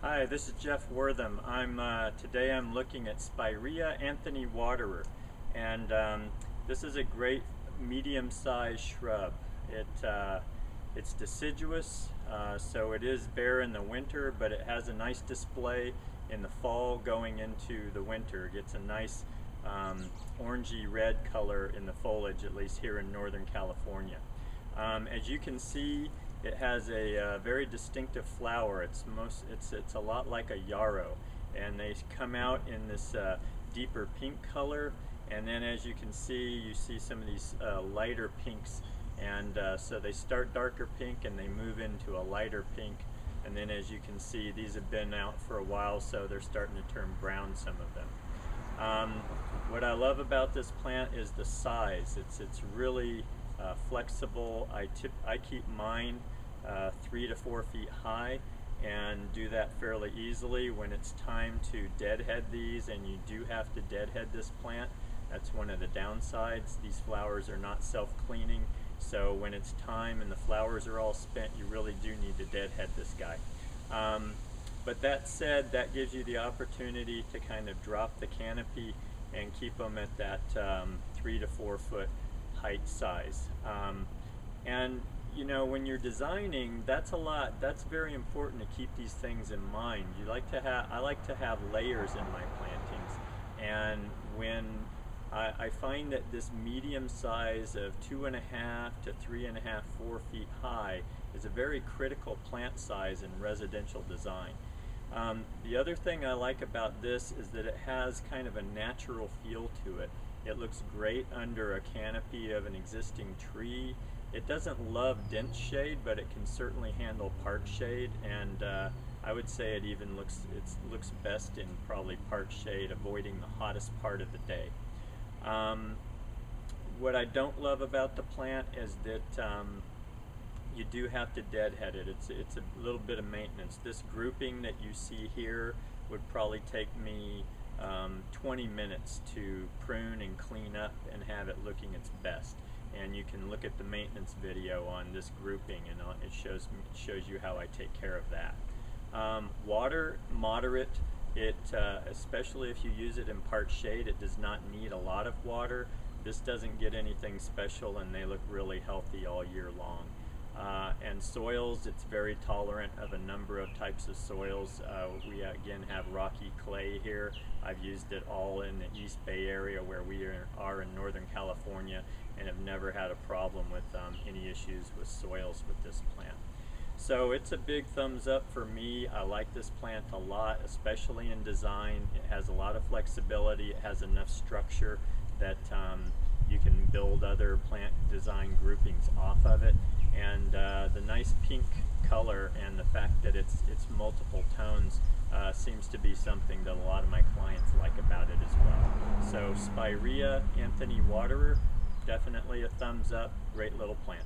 Hi, this is Jeff Wortham. Today I'm looking at Spirea Anthony Waterer, and this is a great medium-sized shrub. It's deciduous, so it is bare in the winter, but it has a nice display in the fall going into the winter. It gets a nice orangey red color in the foliage, at least here in Northern California. As you can see, it has a very distinctive flower. It's a lot like a yarrow, and they come out in this deeper pink color, and then as you can see, you see some of these lighter pinks, and so they start darker pink and they move into a lighter pink, and then as you can see, these have been out for a while, so they're starting to turn brown, some of them. What I love about this plant is the size. It's really flexible. I keep mine 3 to 4 feet high and do that fairly easily. When it's time to deadhead these, and you do have to deadhead this plant, that's one of the downsides. These flowers are not self-cleaning, so when it's time and the flowers are all spent, you really do need to deadhead this guy. But that said, that gives you the opportunity to kind of drop the canopy and keep them at that 3 to 4 foot height size. And you know, when you're designing, that's very important to keep these things in mind. I like to have layers in my plantings, and when I find that this medium size of 2.5 to 3.5, 4 feet high is a very critical plant size in residential design. The other thing I like about this is that it has kind of a natural feel to it. It looks great under a canopy of an existing tree. It doesn't love dense shade, but it can certainly handle part shade, and I would say it looks best in probably part shade, avoiding the hottest part of the day. What I don't love about the plant is that you do have to deadhead it. It's a little bit of maintenance. This grouping that you see here would probably take me 20 minutes to prune and clean up and have it looking its best. And you can look at the maintenance video on this grouping, and it shows you how I take care of that. Water, moderate. Especially if you use it in part shade, it does not need a lot of water. This doesn't get anything special, and they look really healthy all year long. And soils, it's very tolerant of a number of types of soils. We again have rocky clay here. I've used it all in the East Bay area where we are in Northern California, and have never had a problem with any issues with soils with this plant. So it's a big thumbs up for me. I like this plant a lot, especially in design. It has a lot of flexibility. It has enough structure that you can build other plant design groupings off of it. And the nice pink color and the fact that it's multiple tones seems to be something that a lot of my clients like about it as well. So Spirea Anthony Waterer, definitely a thumbs up. Great little plant.